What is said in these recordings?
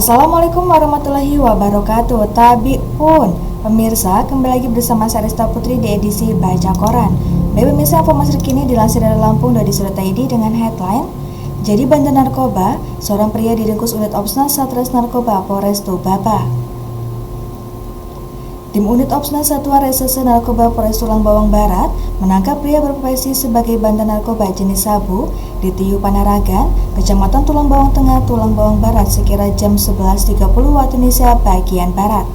Assalamualaikum warahmatullahi wabarakatuh. Tabiun pemirsa, kembali lagi bersama saya Resta Putri di edisi Baca Koran. Baik pemirsa, informasi terkini dilansir dari Lampung.id dengan headline: Jadi bandar narkoba, seorang pria diringkus unit Opsnal Satres Narkoba Polres Tubaba. Tim unit Opsnal Satuan Reserse Narkoba Polres Tulang Bawang Barat menangkap pria berprofesi sebagai bandar narkoba jenis sabu di Tiyu Panaragan, Kecamatan Tulang Bawang Tengah, Tulang Bawang Barat sekira jam 11.30 waktu Indonesia bagian Barat.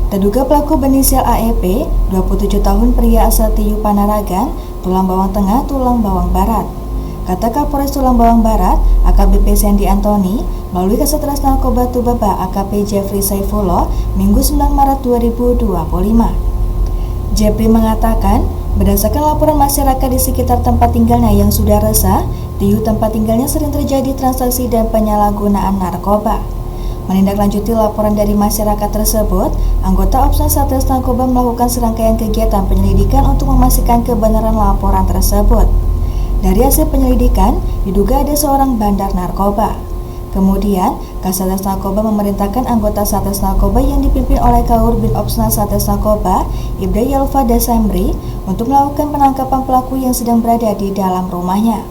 Terduga pelaku berinisial AEP, 27 tahun, pria asal Tiyu Panaragan, Tulang Bawang Tengah, Tulang Bawang Barat. Kata Kapolres Tulang Bawang Barat, AKBP Sandy Antoni, melalui Kasetres Narkoba Tubaba AKP Jeffrey Saifullah, Minggu 9 Maret 2025. Jeffrey mengatakan, berdasarkan laporan masyarakat di sekitar tempat tinggalnya yang sudah resah, di tempat tinggalnya sering terjadi transaksi dan penyalahgunaan narkoba. Menindaklanjuti laporan dari masyarakat tersebut, anggota Opsnal Satres Narkoba melakukan serangkaian kegiatan penyelidikan untuk memastikan kebenaran laporan tersebut. Dari hasil penyelidikan, diduga ada seorang bandar narkoba. Kemudian, Kasetres Narkoba memerintahkan anggota Satres Narkoba yang dipimpin oleh Kaur Bin Opsnal Satres Narkoba, Ibda Yalfa Desemri, untuk melakukan penangkapan pelaku yang sedang berada di dalam rumahnya.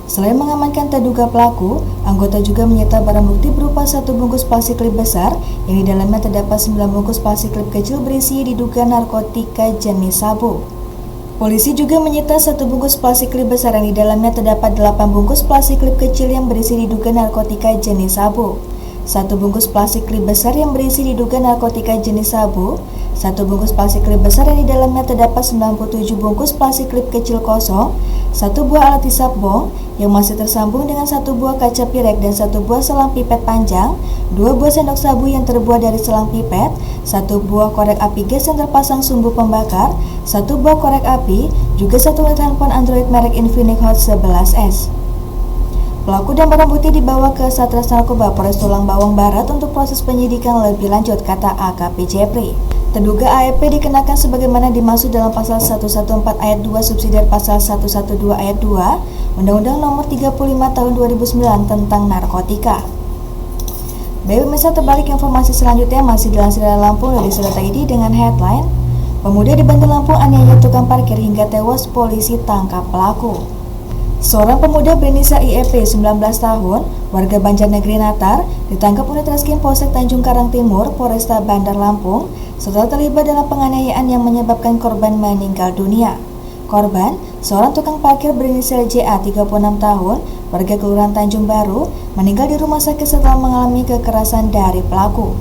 Selain mengamankan terduga pelaku, anggota juga menyita barang bukti berupa 1 bungkus plastik klip besar yang di dalamnya terdapat 9 bungkus plastik klip kecil berisi diduga narkotika jenis sabu. Polisi juga menyita 1 bungkus plastik klip besar yang di dalamnya terdapat 8 bungkus plastik klip kecil yang berisi diduga narkotika jenis sabu, 1 bungkus plastik klip besar yang berisi diduga narkotika jenis sabu, 1 bungkus plastik klip besar yang di dalamnya terdapat 97 bungkus plastik klip kecil kosong, 1 buah alat hisap bong yang masih tersambung dengan 1 buah kaca pirek dan 1 buah selang pipet panjang, 2 buah sendok sabu yang terbuat dari selang pipet, 1 buah korek api gas yang terpasang sumbu pembakar, 1 buah korek api, juga 1 unit handphone Android merek Infinix Hot 11S. Pelaku dan barang bukti dibawa ke Satres Narkoba Polres Tulang Bawang Barat untuk proses penyidikan lebih lanjut, kata AKP Jeffrey. Terduga AEP dikenakan sebagaimana dimaksud dalam pasal 114 ayat 2 subsidiar pasal 112 ayat 2 Undang-Undang Nomor 35 Tahun 2009 tentang narkotika. Baik pemirsa, terbalik informasi selanjutnya masih dilansir dari Lampung.id dengan headline: Pemuda di Bandar Lampung aniaya tukang parkir hingga tewas, polisi tangkap pelaku. Seorang pemuda berinisial IEP 19 tahun, warga Banjarnegeri Natar, ditangkap unit Reskrim Polsek Tanjung Karang Timur, Polresta Bandar Lampung, setelah terlibat dalam penganiayaan yang menyebabkan korban meninggal dunia. Korban, seorang tukang parkir berinisial JA 36 tahun, warga Kelurahan Tanjung Baru, meninggal di rumah sakit setelah mengalami kekerasan dari pelaku.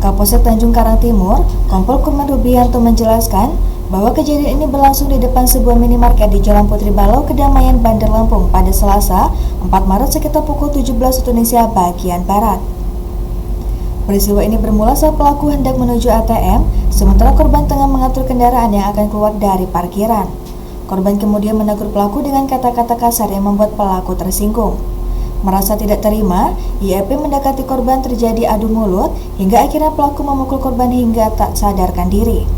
Kapolsek Tanjung Karang Timur, Kompol Kurman Rubianto menjelaskan bahwa kejadian ini berlangsung di depan sebuah minimarket di Jalan Putri Balau, Kedamaian, Bandar Lampung pada Selasa, 4 Maret sekitar pukul 17 waktu Indonesia bagian Barat. Peristiwa ini bermula saat pelaku hendak menuju ATM, sementara korban tengah mengatur kendaraan yang akan keluar dari parkiran. Korban kemudian menegur pelaku dengan kata-kata kasar yang membuat pelaku tersinggung. Merasa tidak terima, IEP mendekati korban, terjadi adu mulut, hingga akhirnya pelaku memukul korban hingga tak sadarkan diri.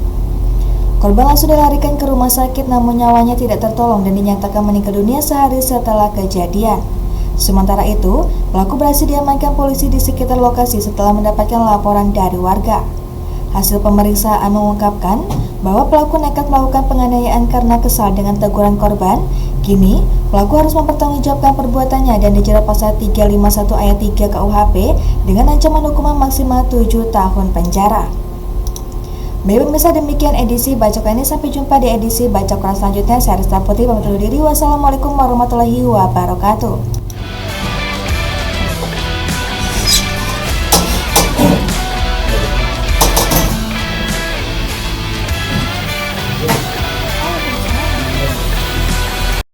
Korban langsung dilarikan ke rumah sakit, namun nyawanya tidak tertolong dan dinyatakan meninggal dunia sehari setelah kejadian. Sementara itu, pelaku berhasil diamankan polisi di sekitar lokasi setelah mendapatkan laporan dari warga. Hasil pemeriksaan mengungkapkan bahwa pelaku nekat melakukan penganiayaan karena kesal dengan teguran korban. Kini, pelaku harus mempertanggungjawabkan perbuatannya dan dijerat pasal 351 ayat 3 KUHP dengan ancaman hukuman maksimal 7 tahun penjara. Baik pemirsa, demikian edisi Baca Koran ini. Sampai jumpa di edisi Baca Koran selanjutnya. Saya Resta Putri pamit undur diri. Wassalamualaikum warahmatullahi wabarakatuh.